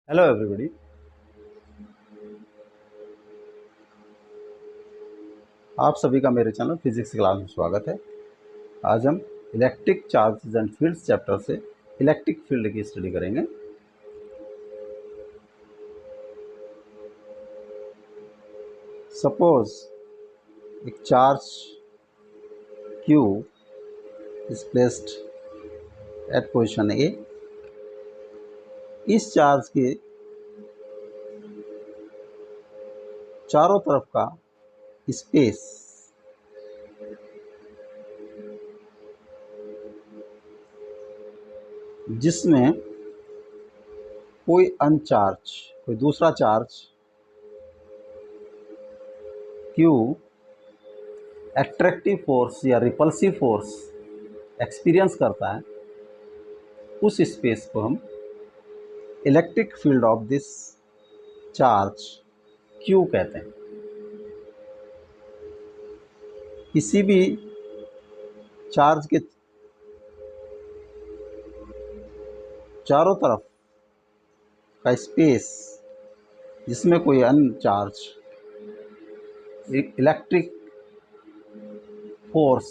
Hello everybody. आप सभी का मेरे चैनल फिजिक्स क्लास में स्वागत है। आज हम electric charges and fields chapter से इलेक्ट्रिक फील्ड की स्टडी करेंगे। सपोज एक charge Q is placed at position A। इस चार्ज के चारों तरफ का स्पेस जिसमें कोई अनचार्ज, कोई दूसरा चार्ज Q एट्रैक्टिव फोर्स या रिपल्सिव फोर्स एक्सपीरियंस करता है, उस स्पेस को हम electric field of this charge Q कहते हैं। किसी भी चार्ज के चारों तरफ का स्पेस जिसमें कोई अनचार्ज इलेक्ट्रिक फोर्स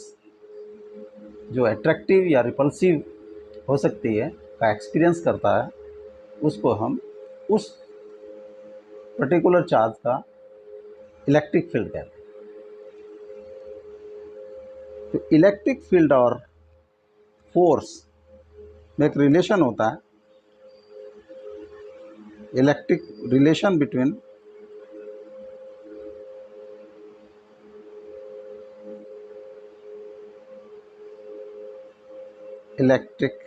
जो अट्रैक्टिव या रिपल्सिव हो सकती है का एक्सपीरियंस करता है, उसको हम उस पर्टिकुलर चार्ज का इलेक्ट्रिक फील्ड कहते हैं। तो इलेक्ट्रिक फील्ड और फोर्स में एक रिलेशन होता है, electric relation between electric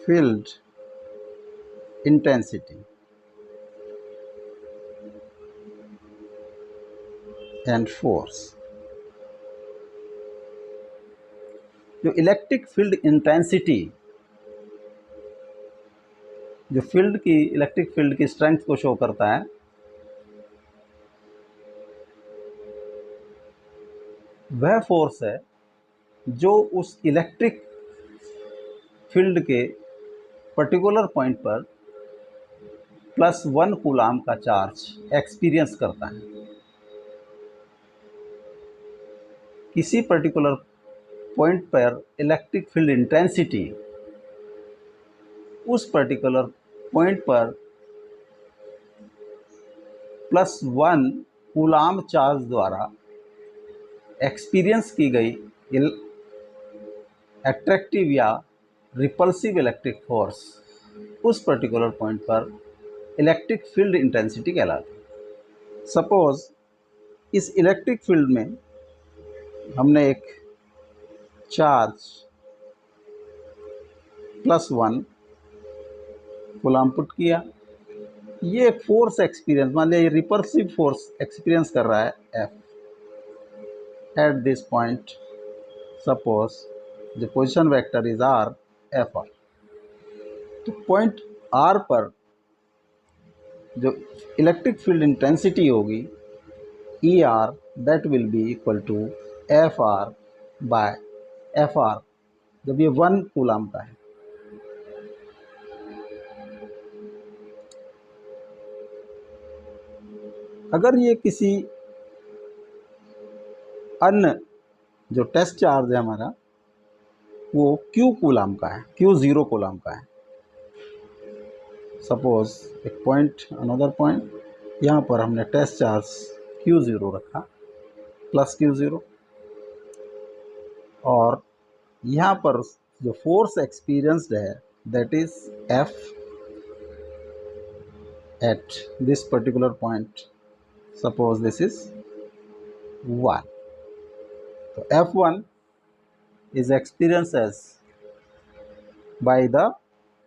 field intensity and force. जो इलेक्ट्रिक फील्ड इंटेंसिटी, जो फील्ड की इलेक्ट्रिक फील्ड की स्ट्रेंथ को शो करता है, वह फोर्स है जो उस इलेक्ट्रिक फील्ड के पर्टिकुलर पॉइंट पर +1 कूलाम का चार्ज एक्सपीरियंस करता है। किसी पर्टिकुलर पॉइंट पर इलेक्ट्रिक फील्ड इंटेंसिटी उस पर्टिकुलर पॉइंट पर +1 कूलाम चार्ज द्वारा एक्सपीरियंस की गई एट्रैक्टिव या रिपल्सिव इलेक्ट्रिक फोर्स उस पर्टिकुलर पॉइंट पर इलेक्ट्रिक फील्ड इंटेंसिटी कहलाती है। सपोज इस इलेक्ट्रिक फील्ड में हमने एक चार्ज +1 कूलाम पुट किया। ये फोर्स एक्सपीरियंस, मान लिया ये रिपल्सिव फोर्स एक्सपीरियंस कर रहा है F at this point. Suppose the position vector is R, Fr। तो पॉइंट R पर जो इलेक्ट्रिक फील्ड इंटेंसिटी होगी ER, that will be equal to FR by FR, जब ये 1 कूलाम का है। अगर ये किसी अन्य जो टेस्ट चार्ज है हमारा वो Q कूलाम का है, Q0 कूलाम का है। सपोज एक पॉइंट, अनदर पॉइंट, यहाँ पर हमने टेस्ट चार्ज Q0 रखा, +Q0, और यहाँ पर जो फोर्स एक्सपीरियंस्ड है that is F at this particular point. Suppose this is 1। तो F1 is experienced as by the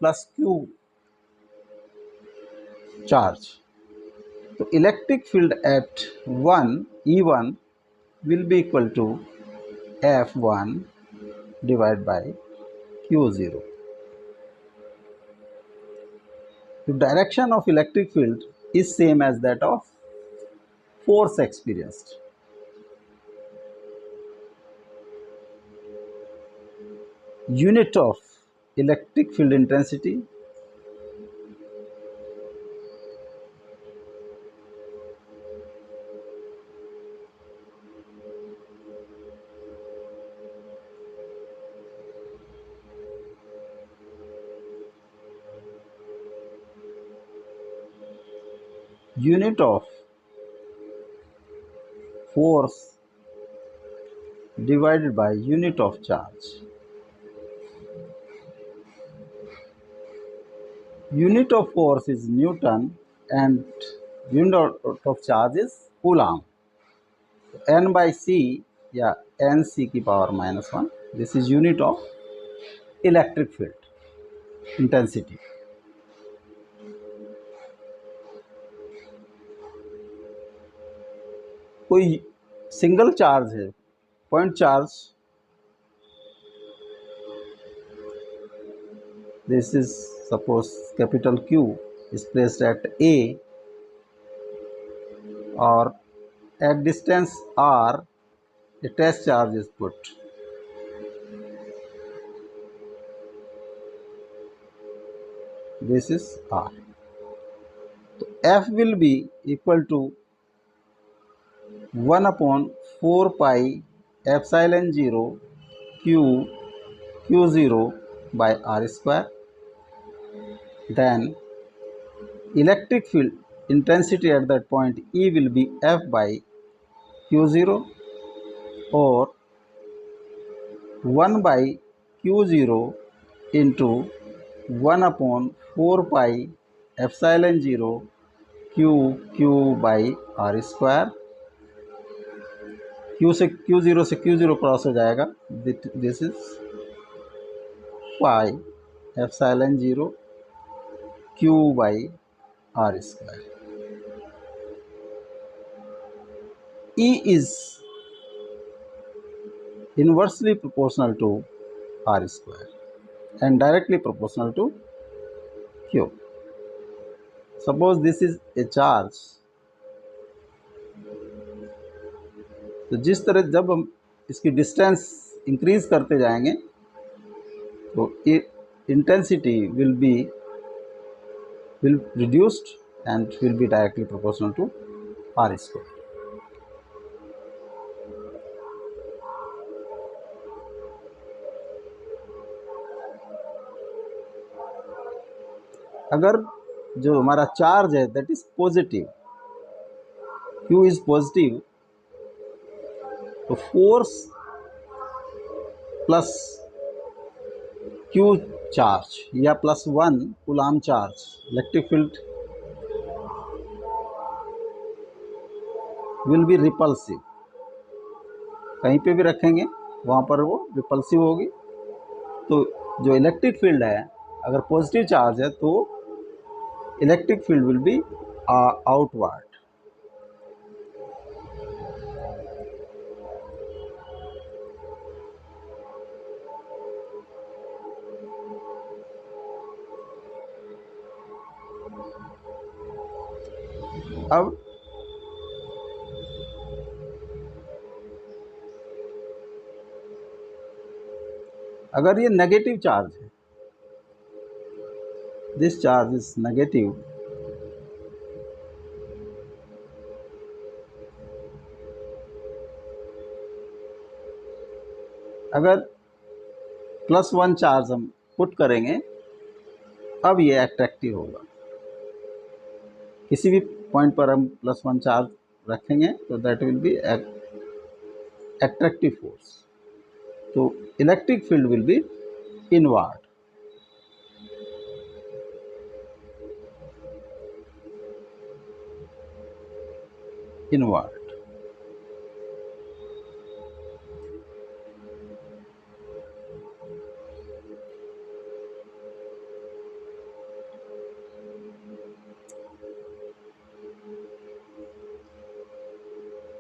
+Q charge. तो electric field at 1 E1 will be equal to F1 divided by Q0. The direction of electric field is same as that of force experienced. Unit of electric field intensity, unit of force divided by unit of charge. Unit of force is Newton and unit of charge is Coulomb. N by C या NC की power -1. This is unit of electric field intensity. कोई single charge है, point charge, this is suppose capital Q is placed at A or at distance R, a test charge is put. This is R. So F will be equal to 1/4 pi epsilon 0 Q0 by R square. Then electric field intensity at that point E will be F by Q0 or 1 by Q0 into 1/4 pi epsilon 0 Q by R square. Q0 से Q0 cross हो जाएगा. This is pi epsilon 0 Q by R square. E is inversely proportional to R square and directly proportional to Q. Suppose this is a charge. तो जिस तरह जब हम इसकी distance increase करते जाएंगे तो intensity will reduced and will be directly proportional to R square. अगर जो हमारा चार्ज है that is positive, Q is positive, तो फोर्स प्लस Q चार्ज या +1 coulomb charge electric field will B repulsive. कहीं पे भी रखेंगे वहाँ पर वो रिपल्सिव होगी. तो जो इलेक्ट्रिक फील्ड है अगर पॉजिटिव चार्ज है तो electric field will B outward. अब अगर ये नेगेटिव चार्ज है, दिस चार्ज इज नेगेटिव, अगर +1 चार्ज हम पुट करेंगे अब ये अट्रैक्टिव होगा. किसी भी पॉइंट पर हम +1 चार्ज रखेंगे तो that will be attractive force. तो electric field will be inward.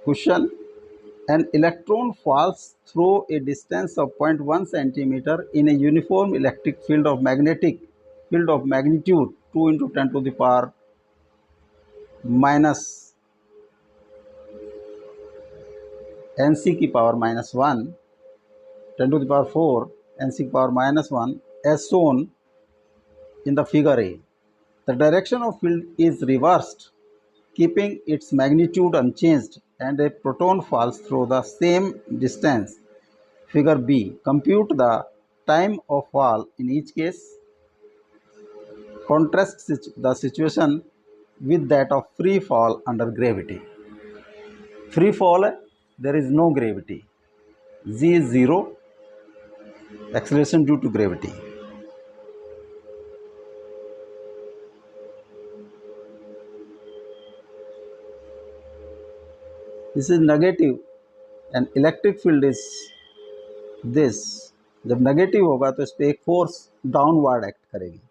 Question: an electron falls through a distance of 0.1 centimeter in a uniform electric field of magnitude 2 into 10 to the power minus NC की power -1, 10 to the power 4 NC की power -1 as shown in the figure A. The direction of field is reversed, keeping its magnitude unchanged, and a proton falls through the same distance. Figure B. Compute the time of fall in each case. Contrast the situation with that of free fall under gravity. Free fall, there is no gravity. G is 0, acceleration due to gravity. This is negative and electric field is this. जब negative होगा तो इस पर एक force downward act करेगी.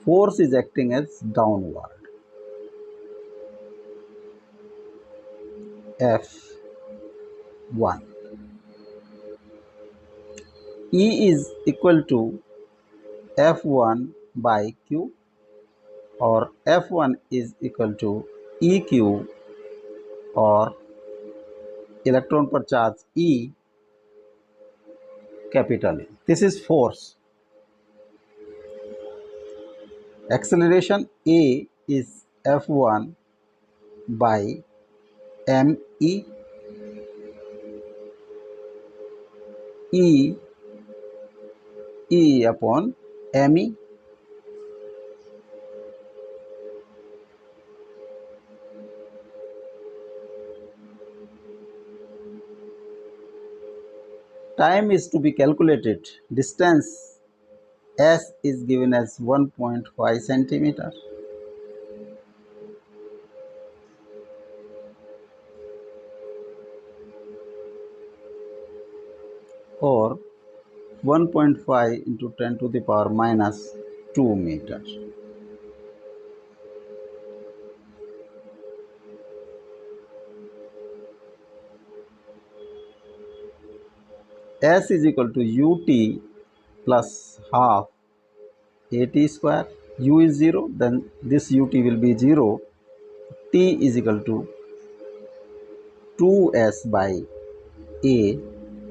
Force is acting as downward. F1. E is equal to F1 by Q, or F1 is equal to EQ, or electron per charge E capital E. This is force. Acceleration A is F1 by ME. E upon ME. Time is to be calculated. Distance S is given as 1.5 centimeter. Or 1.5 into 10 to the power minus 2 meter. S is equal to ut plus half at square. U is 0, then this ut will be 0. T is equal to 2s by a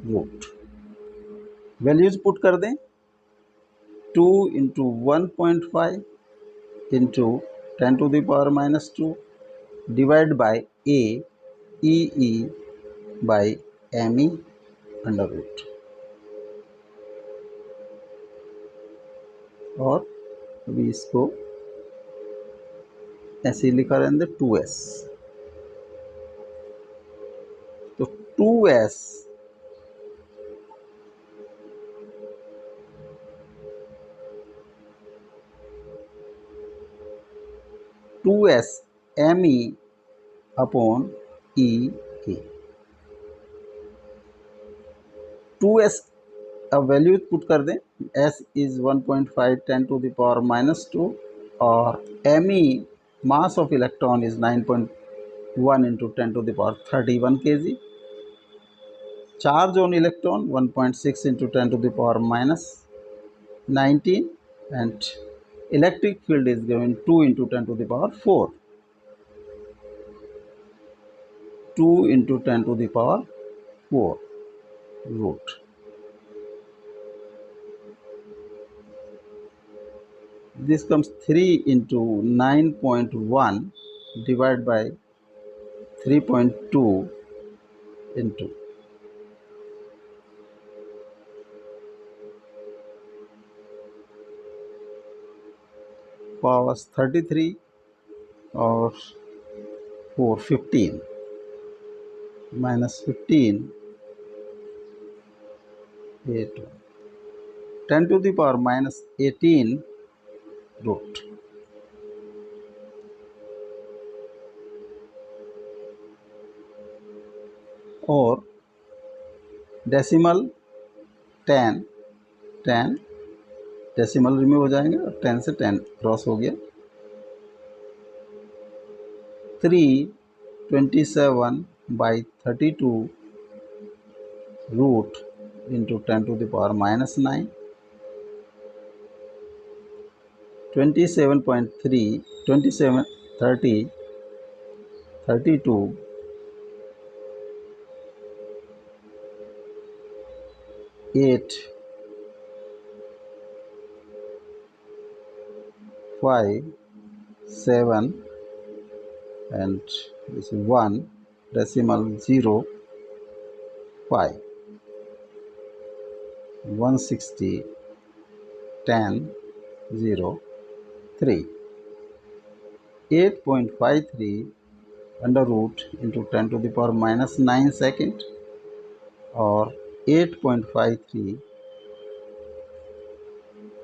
root. Values put कर दें. 2 into 1.5 into 10 to the power minus 2 divided by a e by me under root. और अभी इसको ऐसे लिखा रहने 2s. तो 2s me upon e k. 2s अब वैल्यू पुट कर दें. s is 1.5 10 to the power minus 2, और me mass of electron is 9.1 into 10 to the power 31 kg. Charge on electron 1.6 into 10 to the power minus 19, and electric field is given 2 into 10 to the power 4. 2 into 10 to the power 4 root. This comes 3 into 9.1 divided by 3.2 into powers 33 or 4 15 minus 15 8 10 to the power minus 18 root. और decimal 10 10 decimal remove हो जाएंगे और 10 से 10 cross हो गया. 327 by 32 root into 10 to the power minus 9. 27.3 27 30 32, 8, 5, 7, and this is 1, decimal 0, 5, 160, 10, 0, 3. 8.53 under root into 10 to the power minus 9 second, or 8.53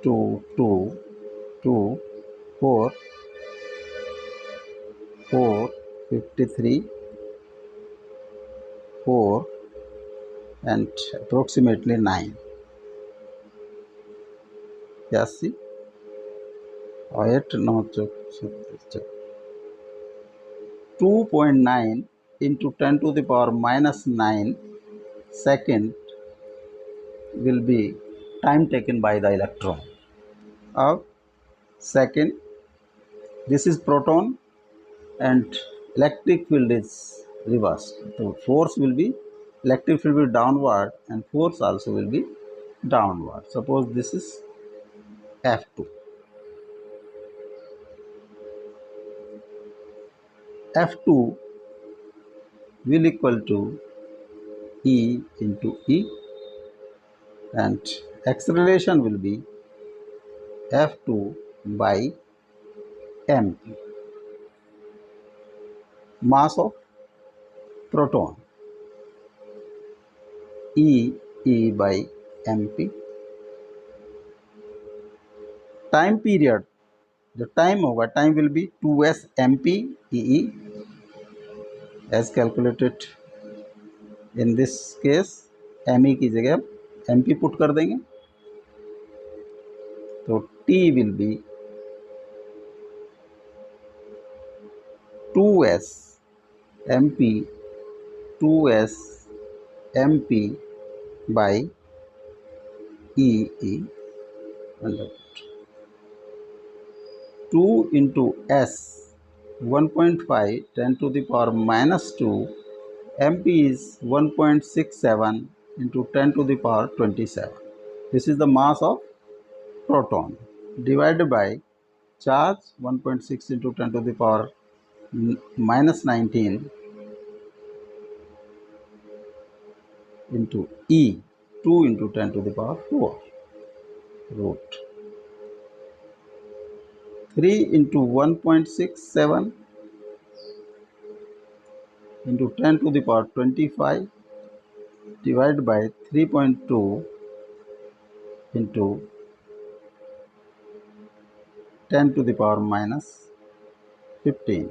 to 2 to 4 4 53 4 and approximately 9. Yes, see, 8 no 2.9 into 10 to the power minus 9 second will be time taken by the electron. Of second, this is proton and electric field is reversed. So force will be, electric field will be downward and force also will be downward. Suppose this is F2. F2 will equal to E into E, and acceleration will be F2 by m. Mass of proton E by mp. Time period, the time over time will be 2s mp E as calculated in this case. me की जगह mp put कर देंगे तो t will be 2s mp 2s mp by E under 2 into s 1.5 10 to the power minus 2 mp is 1.67 into 10 to the power 27. This is the mass of proton divided by charge 1.6 into 10 to the power minus 19 into E 2 into 10 to the power 4 root 3 into 1.67 into 10 to the power 25 divided by 3.2 into 10 to the power minus 15,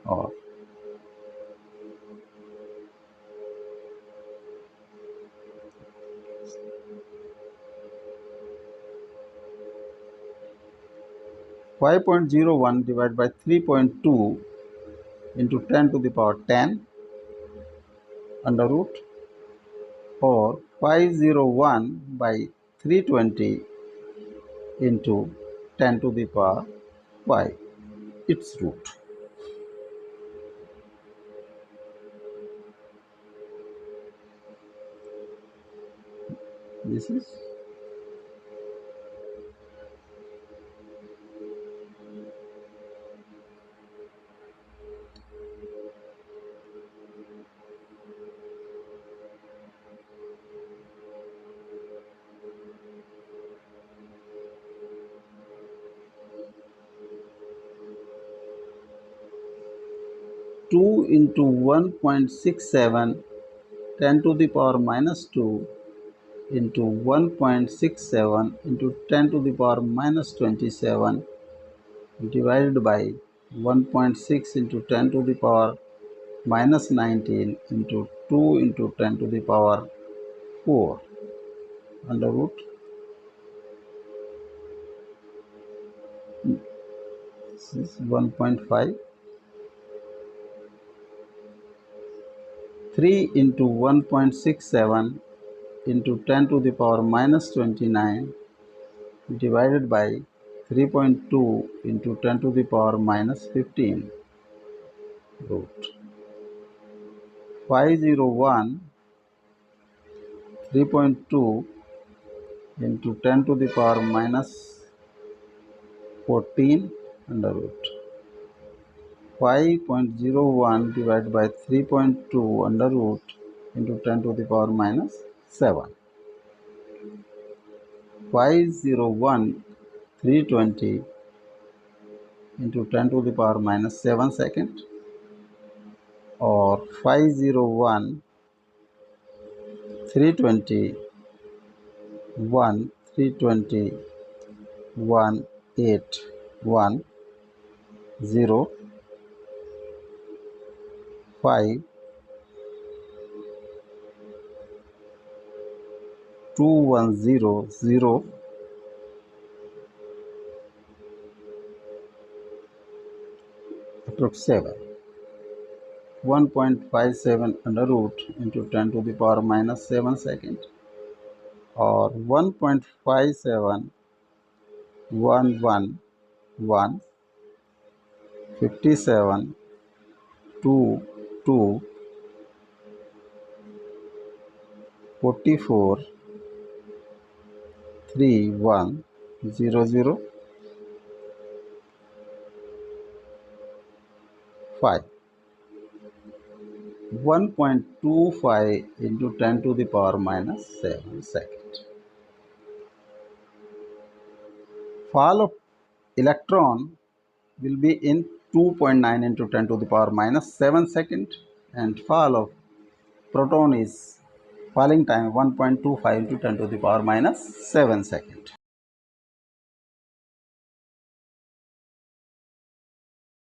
or 5.01 divided by 3.2 into 10 to the power 10 under root, or 501 by 320 into 10 to the power 5 its root. This is 2 into 1.67 10 to the power minus 2 into 1.67 into 10 to the power minus 27 divided by 1.6 into 10 to the power minus 19 into 2 into 10 to the power 4 under root. This is 1.5. 3 into 1.67 into 10 to the power minus 29 divided by 3.2 into 10 to the power minus 15 root. 501 3.2 into 10 to the power minus 14 under root. 5.01 divided by 3.2 under root into 10 to the power minus 7. 501 320 into 10 to the power minus 7 second, or 501 320 320 181 0 5 2100 0 approx 7. 1.57 under root into 10 to the power minus 7 second, or 1.57 111 57 2 2 44 3 1 0 0 5. 1.25 into 10 to the power minus 7 second. Fall of electron will be in 2.9 into 10 to the power minus 7 second, and fall of proton is falling time 1.25 into 10 to the power minus 7 second.